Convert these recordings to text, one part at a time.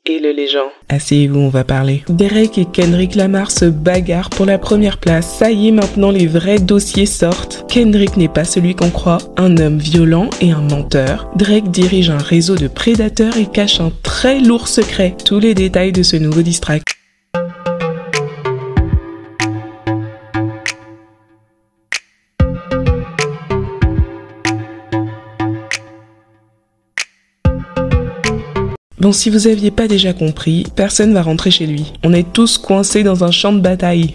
Et le légende. Asseyez-vous, on va parler. Drake et Kendrick Lamar se bagarrent pour la première place. Ça y est, maintenant les vrais dossiers sortent. Kendrick n'est pas celui qu'on croit, un homme violent et un menteur. Drake dirige un réseau de prédateurs et cache un très lourd secret. Tous les détails de ce nouveau diss track. Bon, si vous aviez pas déjà compris, personne va rentrer chez lui. On est tous coincés dans un champ de bataille.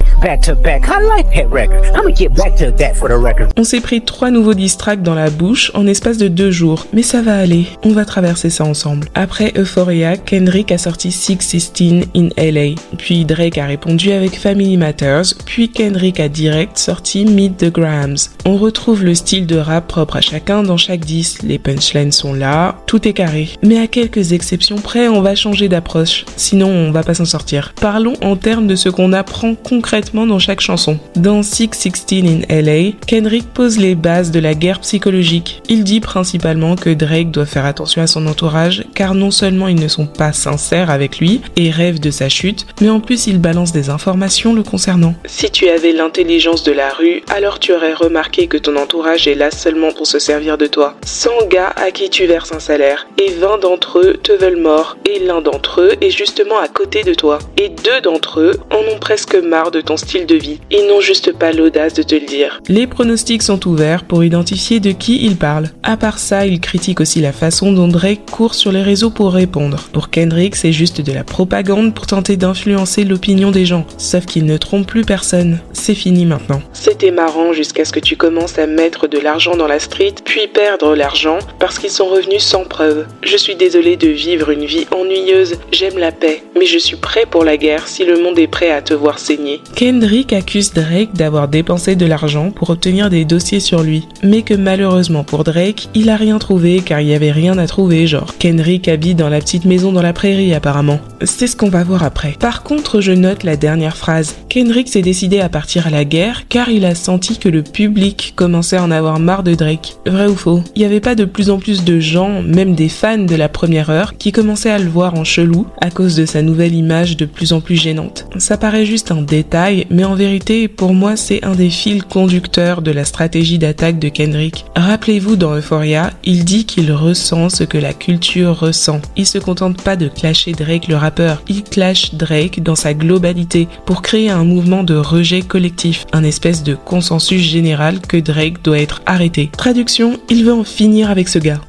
On s'est pris 3 nouveaux diss tracks dans la bouche en espace de 2 jours. Mais ça va aller, on va traverser ça ensemble. Après Euphoria, Kendrick a sorti 616 in LA. Puis Drake a répondu avec Family Matters. Puis Kendrick a direct sorti Meet the Grams. On retrouve le style de rap propre à chacun dans chaque diss. Les punchlines sont là, tout est carré. Mais à quelques exceptions près, on va changer d'approche, sinon on va pas s'en sortir. Parlons en termes de ce qu'on apprend concrètement dans chaque chanson. Dans 616 in LA, Kendrick pose les bases de la guerre psychologique. Il dit principalement que Drake doit faire attention à son entourage, car non seulement ils ne sont pas sincères avec lui et rêvent de sa chute, mais en plus il balance des informations le concernant. Si tu avais l'intelligence de la rue, alors tu aurais remarqué que ton entourage est là seulement pour se servir de toi. 100 gars à qui tu verses un salaire, et 20 d'entre eux te veulent mort, et l'un d'entre eux est justement à côté de toi. Et 2 d'entre eux en ont presque marre de ton style de vie. Ils n'ont juste pas l'audace de te le dire. Les pronostics sont ouverts pour identifier de qui il parle. À part ça, il critique aussi la façon dont Drake court sur les réseaux pour répondre. Pour Kendrick, c'est juste de la propagande pour tenter d'influencer l'opinion des gens. Sauf qu'il ne trompe plus personne. C'est fini maintenant. C'était marrant jusqu'à ce que tu commences à mettre de l'argent dans la street, puis perdre l'argent parce qu'ils sont revenus sans preuve. Je suis désolé de vivre une vie ennuyeuse, j'aime la paix, mais je suis prêt pour la guerre si le monde est prêt à te voir saigner. Kendrick accuse Drake d'avoir dépensé de l'argent pour obtenir des dossiers sur lui, mais que malheureusement pour Drake, il a rien trouvé car il y avait rien à trouver, genre Kendrick habite dans la petite maison dans la prairie apparemment. C'est ce qu'on va voir après. Par contre, je note la dernière phrase. Kendrick s'est décidé à partir à la guerre car il a senti que le public commençait à en avoir marre de Drake. Vrai ou faux? Il y avait pas de plus en plus de gens, même des fans de la première heure, qui commençaient à le voir en chelou à cause de sa nouvelle image de plus en plus gênante. Ça paraît juste un détail, mais en vérité, pour moi, c'est un des fils conducteurs de la stratégie d'attaque de Kendrick. Rappelez-vous, dans Euphoria, il dit qu'il ressent ce que la culture ressent. Il se contente pas de clasher Drake le rappeur, il clash Drake dans sa globalité pour créer un mouvement de rejet collectif, un espèce de consensus général que Drake doit être arrêté. Traduction, il veut en finir avec ce gars.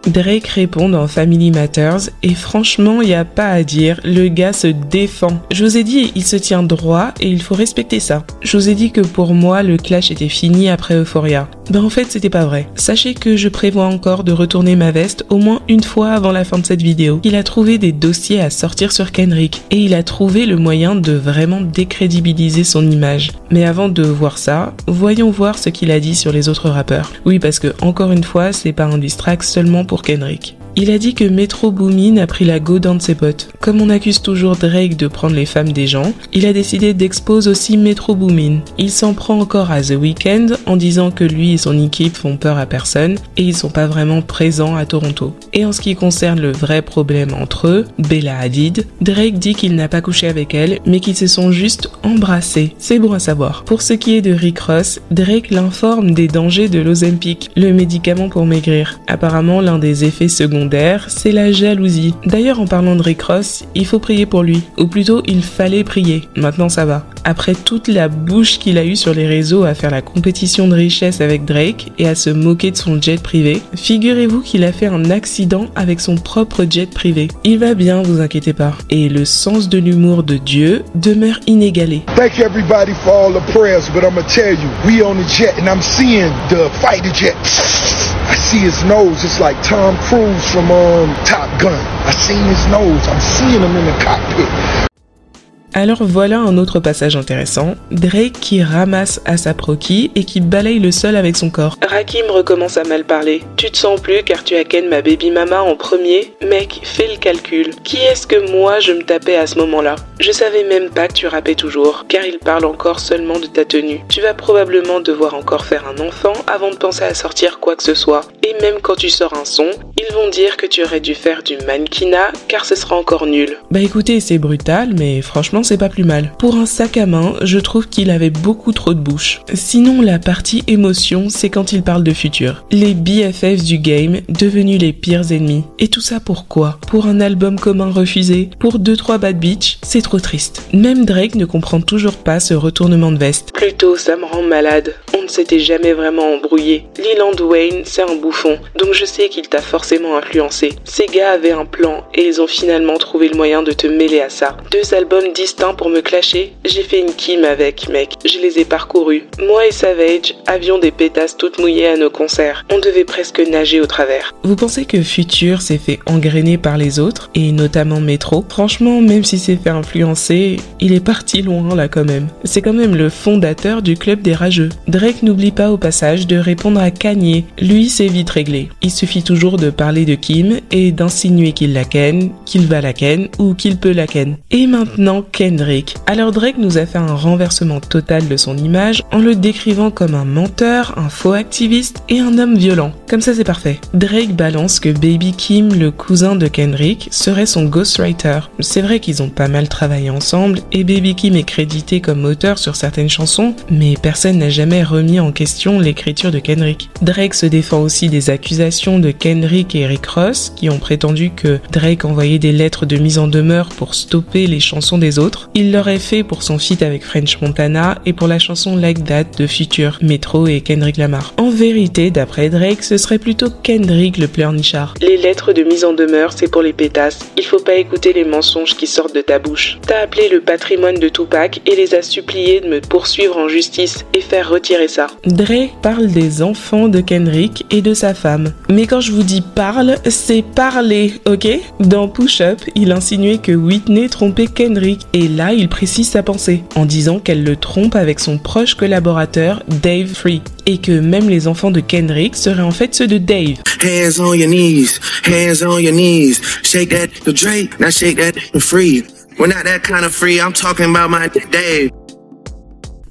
Drake répond dans Family Matters et franchement, y a pas à dire, le gars se défend. Je vous ai dit, il se tient droit et il faut respecter ça. Je vous ai dit que pour moi, le clash était fini après Euphoria. Ben en fait, c'était pas vrai. Sachez que je prévois encore de retourner ma veste au moins une fois avant la fin de cette vidéo. Il a trouvé des dossiers à sortir sur Kendrick et il a trouvé le moyen de vraiment décrédibiliser son image. Mais avant de voir ça, voyons voir ce qu'il a dit sur les autres rappeurs. Oui, parce que encore une fois, c'est pas un diss track seulement pour Kendrick. Il a dit que Metro Boomin a pris la go d'un de ses potes. Comme on accuse toujours Drake de prendre les femmes des gens, il a décidé d'exposer aussi Metro Boomin. Il s'en prend encore à The Weeknd en disant que lui et son équipe font peur à personne et ils sont pas vraiment présents à Toronto. Et en ce qui concerne le vrai problème entre eux, Bella Hadid, Drake dit qu'il n'a pas couché avec elle mais qu'ils se sont juste embrassés. C'est bon à savoir. Pour ce qui est de Rick Ross, Drake l'informe des dangers de l'Ozempic, le médicament pour maigrir. Apparemment, l'un des effets secondaires, c'est la jalousie. D'ailleurs, en parlant de Rick Ross, il faut prier pour lui. Ou plutôt, il fallait prier. Maintenant, ça va. Après toute la bouche qu'il a eue sur les réseaux à faire la compétition de richesse avec Drake et à se moquer de son jet privé, figurez-vous qu'il a fait un accident avec son propre jet privé. Il va bien, vous inquiétez pas. Et le sens de l'humour de Dieu demeure inégalé. Thank you everybody for all the prayers, but I'ma tell you, we on the jet and I'm seeing the fighter jet. I see his nose, it's like Tom Cruise from Top Gun. I seen his nose, I'm seeing him in the cockpit. Alors voilà un autre passage intéressant. Drake qui ramasse ASAP Rocky et qui balaye le sol avec son corps. Rakim recommence à mal parler. Tu te sens plus car tu as ken ma baby mama en premier? Mec, fais le calcul. Qui est-ce que moi je me tapais à ce moment-là? Je savais même pas que tu rappais toujours, car il parle encore seulement de ta tenue. Tu vas probablement devoir encore faire un enfant avant de penser à sortir quoi que ce soit. Et même quand tu sors un son, ils vont dire que tu aurais dû faire du mannequinat car ce sera encore nul. Bah écoutez, c'est brutal, mais franchement c'est pas plus mal. Pour un sac à main, je trouve qu'il avait beaucoup trop de bouche. Sinon, la partie émotion, c'est quand il parle de futur. Les BFFs du game, devenus les pires ennemis. Et tout ça pour quoi? Pour un album commun refusé? Pour 2-3 bad bitch? C'est trop triste. Même Drake ne comprend toujours pas ce retournement de veste. Plutôt, ça me rend malade. On ne s'était jamais vraiment embrouillé. Leland Wayne, c'est un bouffon, donc je sais qu'il t'a forcément influencé. Ces gars avaient un plan et ils ont finalement trouvé le moyen de te mêler à ça. 2 albums distincts pour me clasher? J'ai fait une Kim avec, mec. Je les ai parcourus. Moi et Savage avions des pétasses toutes mouillées à nos concerts. On devait presque nager au travers. Vous pensez que Future s'est fait engrainer par les autres, et notamment Metro? Franchement, même s'il s'est fait influencer, il est parti loin là quand même. C'est quand même le fondateur du club des rageux. Drake n'oublie pas au passage de répondre à Kanye. Lui, c'est vite réglé. Il suffit toujours de parler de Kim et d'insinuer qu'il la ken, qu'il va la ken ou qu'il peut la ken. Et maintenant, Kendrick. Alors Drake nous a fait un renversement total de son image en le décrivant comme un menteur, un faux activiste et un homme violent. Comme ça, c'est parfait. Drake balance que Baby Kim, le cousin de Kendrick, serait son ghostwriter. C'est vrai qu'ils ont pas mal travaillé ensemble et Baby Kim est crédité comme auteur sur certaines chansons, mais personne n'a jamais remis en question l'écriture de Kendrick. Drake se défend aussi des accusations de Kendrick et Rick Ross qui ont prétendu que Drake envoyait des lettres de mise en demeure pour stopper les chansons des autres. Il l'aurait fait pour son feat avec French Montana et pour la chanson Like That de Future, Metro et Kendrick Lamar. En vérité, d'après Drake, ce serait plutôt Kendrick le pleurnichard. Les lettres de mise en demeure, c'est pour les pétasses. Il faut pas écouter les mensonges qui sortent de ta bouche. T'as appelé le patrimoine de Tupac et les a suppliés de me poursuivre en justice et faire retirer ça. Drake parle des enfants de Kendrick et de sa femme. Mais quand je vous dis parle, c'est parler, ok? Dans Push Up, il insinuait que Whitney trompait Kendrick et là, il précise sa pensée en disant qu'elle le trompe avec son proche collaborateur Dave Free et que même les enfants de Kendrick seraient en fait ceux de Dave. Hands on your knees, shake that to Drake, now shake that to Free. We're not that kind of free, I'm talking about my Dave.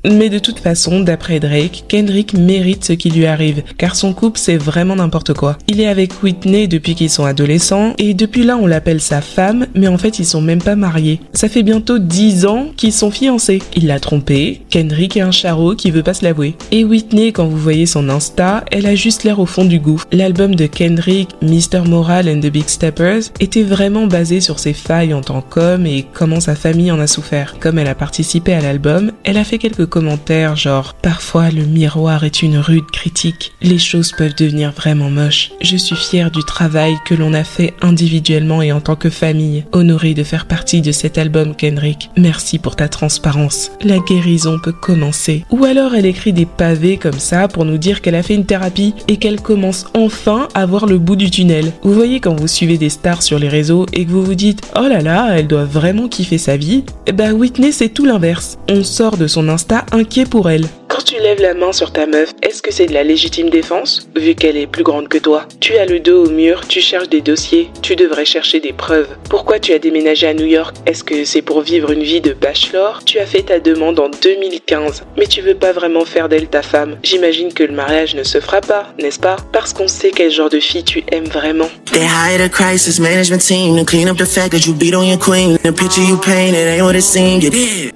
Mais de toute façon, d'après Drake, Kendrick mérite ce qui lui arrive, car son couple c'est vraiment n'importe quoi. Il est avec Whitney depuis qu'ils sont adolescents, et depuis là on l'appelle sa femme, mais en fait ils sont même pas mariés. Ça fait bientôt 10 ans qu'ils sont fiancés. Il l'a trompée, Kendrick est un charreau qui veut pas se l'avouer. Et Whitney, quand vous voyez son Insta, elle a juste l'air au fond du gouffre. L'album de Kendrick, Mr. Moral and the Big Steppers, était vraiment basé sur ses failles en tant qu'homme et comment sa famille en a souffert. Comme elle a participé à l'album, elle a fait quelques commentaires genre « Parfois le miroir est une rude critique, les choses peuvent devenir vraiment moches. Je suis fière du travail que l'on a fait individuellement et en tant que famille. Honorée de faire partie de cet album Kendrick. Merci pour ta transparence. La guérison peut commencer. » Ou alors elle écrit des pavés comme ça pour nous dire qu'elle a fait une thérapie et qu'elle commence enfin à voir le bout du tunnel. Vous voyez quand vous suivez des stars sur les réseaux et que vous vous dites « Oh là là, elle doit vraiment kiffer sa vie », bah Whitney c'est tout l'inverse. On sort de son Insta inquiet pour elle. Quand tu lèves la main sur ta meuf, est-ce que c'est de la légitime défense, vu qu'elle est plus grande que toi? Tu as le dos au mur, tu cherches des dossiers, tu devrais chercher des preuves. Pourquoi tu as déménagé à New York? Est-ce que c'est pour vivre une vie de bachelor? Tu as fait ta demande en 2015, mais tu veux pas vraiment faire d'elle ta femme. J'imagine que le mariage ne se fera pas, n'est-ce pas? Parce qu'on sait quel genre de fille tu aimes vraiment. They hired a crisis management team to clean up the fact that you beat on your queen. The picture you painted ain't what it seemed.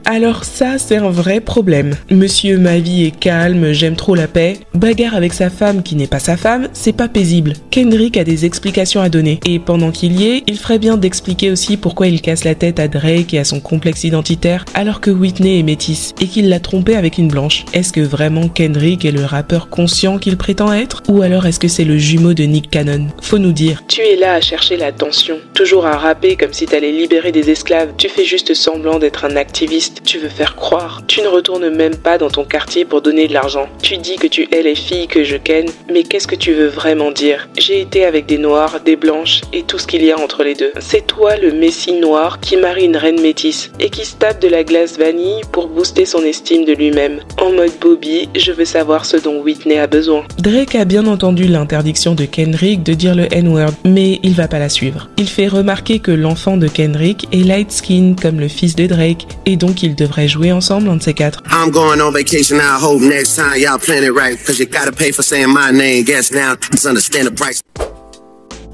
Alors ça, c'est un vrai problème. Monsieur, ma vie est calme, j'aime trop la paix. Bagarre avec sa femme qui n'est pas sa femme, c'est pas paisible. Kendrick a des explications à donner. Et pendant qu'il y est, il ferait bien d'expliquer aussi pourquoi il casse la tête à Drake et à son complexe identitaire alors que Whitney est métisse et qu'il l'a trompée avec une blanche. Est-ce que vraiment Kendrick est le rappeur conscient qu'il prétend être? Ou alors est-ce que c'est le jumeau de Nick Cannon? Faut nous dire. Tu es là à chercher l'attention, toujours à rapper comme si t'allais libérer des esclaves. Tu fais juste semblant d'être un activiste, tu veux faire croire. Tu ne retournes même pas dans ton quartier parti pour donner de l'argent. Tu dis que tu hais les filles que je ken, mais qu'est-ce que tu veux vraiment dire? J'ai été avec des noirs, des blanches et tout ce qu'il y a entre les deux. C'est toi le messie noir qui marie une reine métisse et qui se tape de la glace vanille pour booster son estime de lui-même. En mode Bobby, je veux savoir ce dont Whitney a besoin. Drake a bien entendu l'interdiction de Kendrick de dire le N-word, mais il va pas la suivre. Il fait remarquer que l'enfant de Kendrick est light skin comme le fils de Drake et donc ils devraient jouer ensemble un de ces quatre. I'm going on vacation, I hope next time y'all plan it right, cause you gotta pay for saying my name, guess now, just understand the price.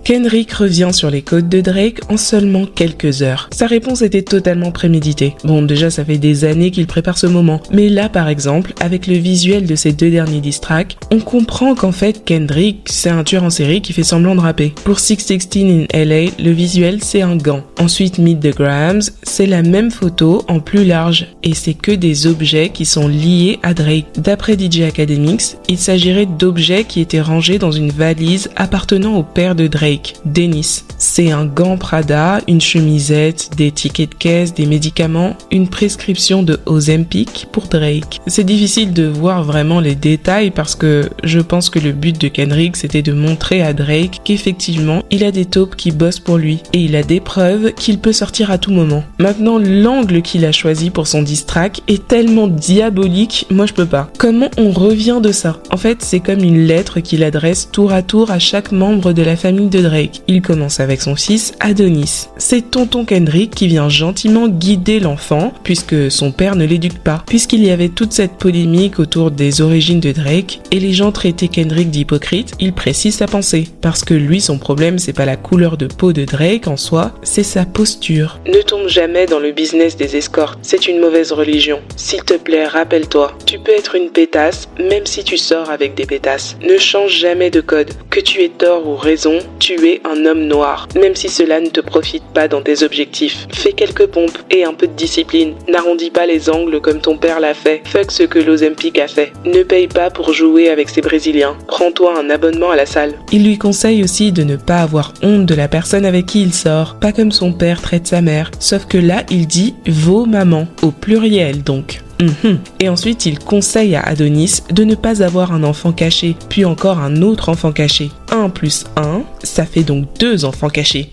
Kendrick revient sur les côtes de Drake en seulement quelques heures. Sa réponse était totalement préméditée. Bon, déjà ça fait des années qu'il prépare ce moment, mais là par exemple, avec le visuel de ces deux derniers diss tracks, on comprend qu'en fait Kendrick, c'est un tueur en série qui fait semblant de rapper. Pour 616 in LA, le visuel c'est un gant. Ensuite Meet the Grams, c'est la même photo en plus large, et c'est que des objets qui sont liés à Drake. D'après DJ Academics, il s'agirait d'objets qui étaient rangés dans une valise appartenant au père de Drake, Dennis. C'est un gant Prada, une chemisette, des tickets de caisse, des médicaments, une prescription de Ozempic pour Drake. C'est difficile de voir vraiment les détails parce que je pense que le but de Kendrick c'était de montrer à Drake qu'effectivement il a des taupes qui bossent pour lui et il a des preuves qu'il peut sortir à tout moment. Maintenant l'angle qu'il a choisi pour son diss track est tellement diabolique, moi je peux pas. Comment on revient de ça? En fait c'est comme une lettre qu'il adresse tour à tour à chaque membre de la famille de Drake. Il commence avec son fils Adonis. C'est tonton Kendrick qui vient gentiment guider l'enfant puisque son père ne l'éduque pas. Puisqu'il y avait toute cette polémique autour des origines de Drake et les gens traitaient Kendrick d'hypocrite, il précise sa pensée. Parce que lui son problème c'est pas la couleur de peau de Drake en soi, c'est sa posture. Ne tombe jamais dans le business des escortes, c'est une mauvaise religion. S'il te plaît, rappelle-toi, tu peux être une pétasse même si tu sors avec des pétasses. Ne change jamais de code. Que tu aies tort ou raison, tu es un homme noir, même si cela ne te profite pas dans tes objectifs. Fais quelques pompes et un peu de discipline. N'arrondis pas les angles comme ton père l'a fait. Fuck ce que l'Ozempic a fait. Ne paye pas pour jouer avec ces Brésiliens. Prends-toi un abonnement à la salle. Il lui conseille aussi de ne pas avoir honte de la personne avec qui il sort, pas comme son père traite sa mère. Sauf que là, il dit « vos mamans », au pluriel donc. Et ensuite, il conseille à Adonis de ne pas avoir un enfant caché, puis encore un autre enfant caché. 1 plus 1, ça fait donc 2 enfants cachés.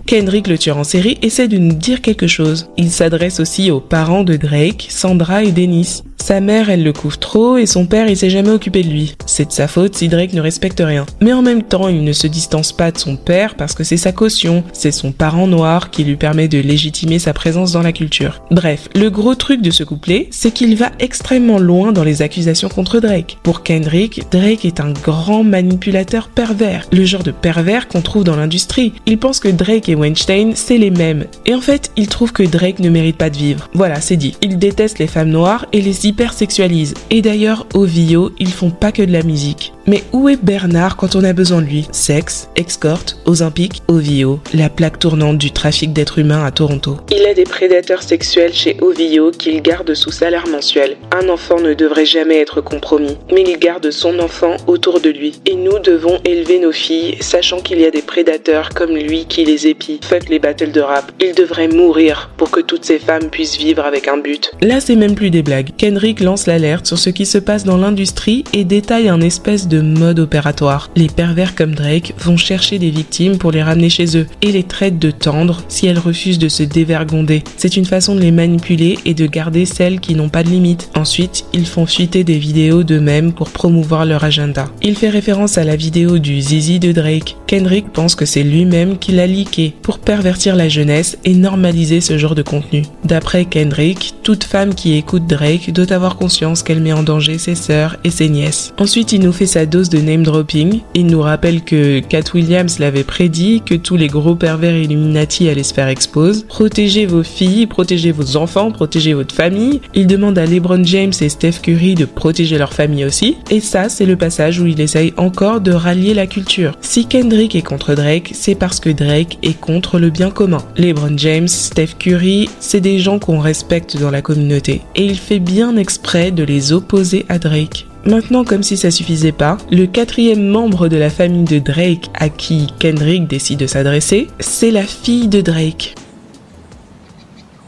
Kendrick, le tueur en série, essaie de nous dire quelque chose. Il s'adresse aussi aux parents de Drake, Sandra et Dennis. Sa mère, elle le couvre trop et son père, il s'est jamais occupé de lui. C'est de sa faute si Drake ne respecte rien. Mais en même temps, il ne se distance pas de son père parce que c'est sa caution. C'est son parent noir qui lui permet de légitimer sa présence dans la culture. Bref, le gros truc de ce couplet, c'est qu'il va extrêmement loin dans les accusations contre Drake. Pour Kendrick, Drake est un grand manipulateur pervers. Le genre de pervers qu'on trouve dans l'industrie. Il pense que Drake et Weinstein, c'est les mêmes. Et en fait, il trouve que Drake ne mérite pas de vivre. Voilà, c'est dit. Il déteste les femmes noires et les hypersexualise. Et d'ailleurs, OVO, ils font pas que de la musique. Mais où est Bernard quand on a besoin de lui? Sexe, escorte, Ozempic, OVO, la plaque tournante du trafic d'êtres humains à Toronto. Il a des prédateurs sexuels chez OVO qu'il garde sous salaire mensuel. Un enfant ne devrait jamais être compromis, mais il garde son enfant autour de lui. Et nous devons élever nos filles, sachant qu'il y a des prédateurs comme lui qui les épient. Fuck les battles de rap. Il devrait mourir pour que toutes ces femmes puissent vivre avec un but. Là, c'est même plus des blagues. Kendrick lance l'alerte sur ce qui se passe dans l'industrie et détaille un espèce de mode opératoire. Les pervers comme Drake vont chercher des victimes pour les ramener chez eux et les traitent de tendres si elles refusent de se dévergonder. C'est une façon de les manipuler et de garder celles qui n'ont pas de limite. Ensuite, ils font fuiter des vidéos d'eux-mêmes pour promouvoir leur agenda. Il fait référence à la vidéo du zizi de Drake. Kendrick pense que c'est lui-même qui l'a leaké pour pervertir la jeunesse et normaliser ce genre de contenu. D'après Kendrick, toute femme qui écoute Drake doit avoir conscience qu'elle met en danger ses sœurs et ses nièces. Ensuite, il nous fait sa dose de name dropping. Il nous rappelle que Cat Williams l'avait prédit, que tous les gros pervers Illuminati allaient se faire expose. Protégez vos filles, protégez vos enfants, protégez votre famille. Il demande à LeBron James et Steph Curry de protéger leur famille aussi. Et ça, c'est le passage où il essaye encore de rallier la culture. Si Kendrick est contre Drake, c'est parce que Drake est contre le bien commun. LeBron James, Steph Curry, c'est des gens qu'on respecte dans la communauté. Et il fait bien exprès de les opposer à Drake. Maintenant, comme si ça suffisait pas, le 4e membre de la famille de Drake à qui Kendrick décide de s'adresser, c'est la fille de Drake.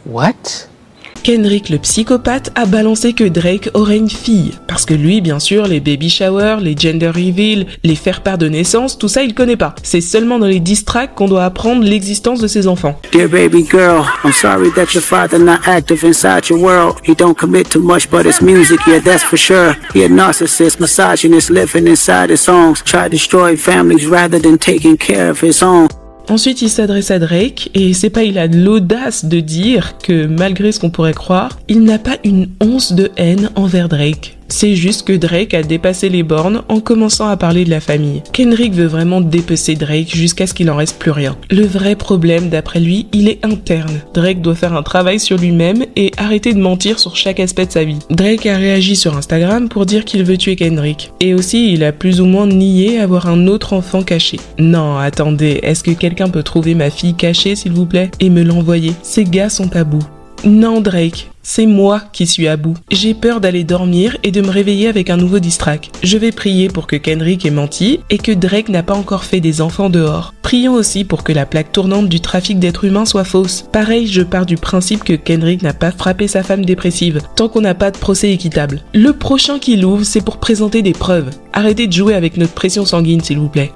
What? Kendrick le psychopathe a balancé que Drake aurait une fille. Parce que lui, bien sûr, les baby showers, les gender reveals, les faire-part de naissance, tout ça il connaît pas. C'est seulement dans les diss tracks qu'on doit apprendre l'existence de ses enfants. Dear baby girl, I'm sorry that your father not active inside your world. He don't commit too much, but it's music, yeah, that's for sure. He a narcissist, misogynist, living inside his songs. Try to destroy families rather than taking care of his own. Ensuite, il s'adresse à Drake et c'est pas il a de l'audace de dire que malgré ce qu'on pourrait croire, il n'a pas une once de haine envers Drake. C'est juste que Drake a dépassé les bornes en commençant à parler de la famille. Kendrick veut vraiment dépecer Drake jusqu'à ce qu'il en reste plus rien. Le vrai problème, d'après lui, il est interne. Drake doit faire un travail sur lui-même et arrêter de mentir sur chaque aspect de sa vie. Drake a réagi sur Instagram pour dire qu'il veut tuer Kendrick. Et aussi, il a plus ou moins nié avoir un autre enfant caché. Non, attendez, est-ce que quelqu'un peut trouver ma fille cachée, s'il vous plaît, et me l'envoyer? Ces gars sont à bout. Non, Drake, c'est moi qui suis à bout. J'ai peur d'aller dormir et de me réveiller avec un nouveau diss track. Je vais prier pour que Kendrick ait menti et que Drake n'a pas encore fait des enfants dehors. Prions aussi pour que la plaque tournante du trafic d'êtres humains soit fausse. Pareil, je pars du principe que Kendrick n'a pas frappé sa femme dépressive, tant qu'on n'a pas de procès équitable. Le prochain qu'il ouvre, c'est pour présenter des preuves. Arrêtez de jouer avec notre pression sanguine, s'il vous plaît.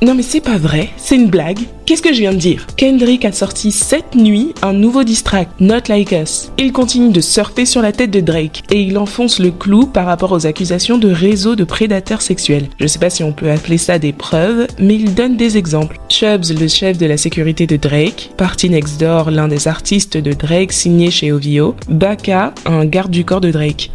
Non mais c'est pas vrai, c'est une blague. Qu'est-ce que je viens de dire? Kendrick a sorti cette nuit un nouveau diss track, Not Like Us. Il continue de surfer sur la tête de Drake et il enfonce le clou par rapport aux accusations de réseau de prédateurs sexuels. Je sais pas si on peut appeler ça des preuves, mais il donne des exemples. Chubbs, le chef de la sécurité de Drake, Party Next Door, l'un des artistes de Drake signé chez OVO, Baka, un garde du corps de Drake.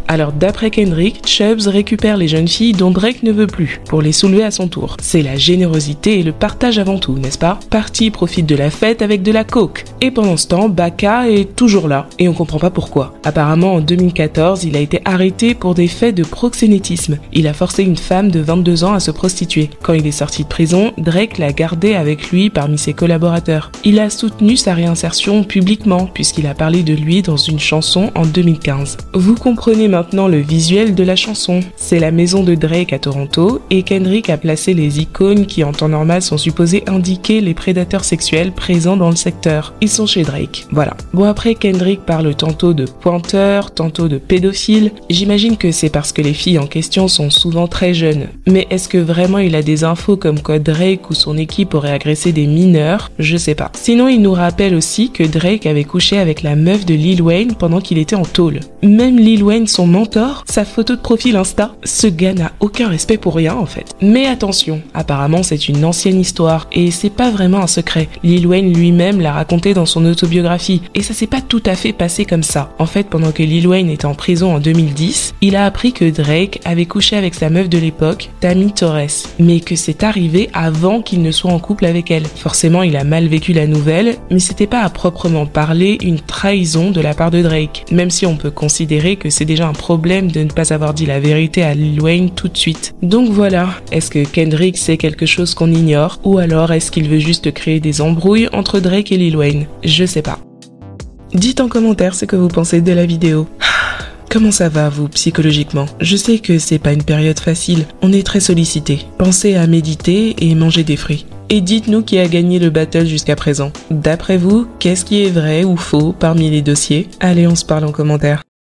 Alors d'après Kendrick, Chubbs récupère les jeunes filles dont Drake ne veut plus, pour les soulever à son tour. C'est la générosité et le partage avant tout, n'est-ce pas? Party profite de la fête avec de la coke. Et pendant ce temps, Baka est toujours là, et on comprend pas pourquoi. Apparemment, en 2014, il a été arrêté pour des faits de proxénétisme. Il a forcé une femme de 22 ans à se prostituer. Quand il est sorti de prison, Drake l'a gardé avec lui parmi ses collaborateurs. Il a soutenu sa réinsertion publiquement, puisqu'il a parlé de lui dans une chanson en 2015. Vous comprenez maintenant le visuel de la chanson. C'est la maison de Drake à Toronto, et Kendrick a placé les icônes qui en temps normal sont supposées indiquer les prédateurs sexuels présents dans le secteur. Ils sont chez Drake. Voilà. Bon, après Kendrick parle tantôt de pointeurs, tantôt de pédophiles. J'imagine que c'est parce que les filles en question sont souvent très jeunes. Mais est-ce que vraiment il a des infos comme quoi Drake ou son équipe aurait agressé des mineurs? Je sais pas. Sinon, il nous rappelle aussi que Drake avait couché avec la meuf de Lil Wayne pendant qu'il était en tôle. Même Lil Wayne, son mentor, sa photo de profil Insta, ce gars n'a aucun respect pour rien en fait. Mais attention, apparemment c'est une ancienne histoire et c'est pas vraiment un secret. Lil Wayne lui-même l'a raconté dans son autobiographie et ça s'est pas tout à fait passé comme ça. En fait, pendant que Lil Wayne était en prison en 2010, il a appris que Drake avait couché avec sa meuf de l'époque, Tammy Torres, mais que c'est arrivé avant qu'il ne soit en couple avec elle. Forcément, il a mal vécu la nouvelle, mais c'était pas à proprement parler une trahison de la part de Drake, même si on peut considérer que c'est déjà un problème de ne pas avoir dit la vérité à Lil Wayne tout de suite. Donc voilà, est-ce que Kendrick sait quelque chose qu'on ignore, ou alors est-ce qu'il veut juste créer des embrouilles entre Drake et Lil Wayne? Je sais pas. Dites en commentaire ce que vous pensez de la vidéo. Comment ça va, vous, psychologiquement? Je sais que c'est pas une période facile, on est très sollicité. Pensez à méditer et manger des fruits. Et dites-nous qui a gagné le battle jusqu'à présent. D'après vous, qu'est-ce qui est vrai ou faux parmi les dossiers? Allez, on se parle en commentaire.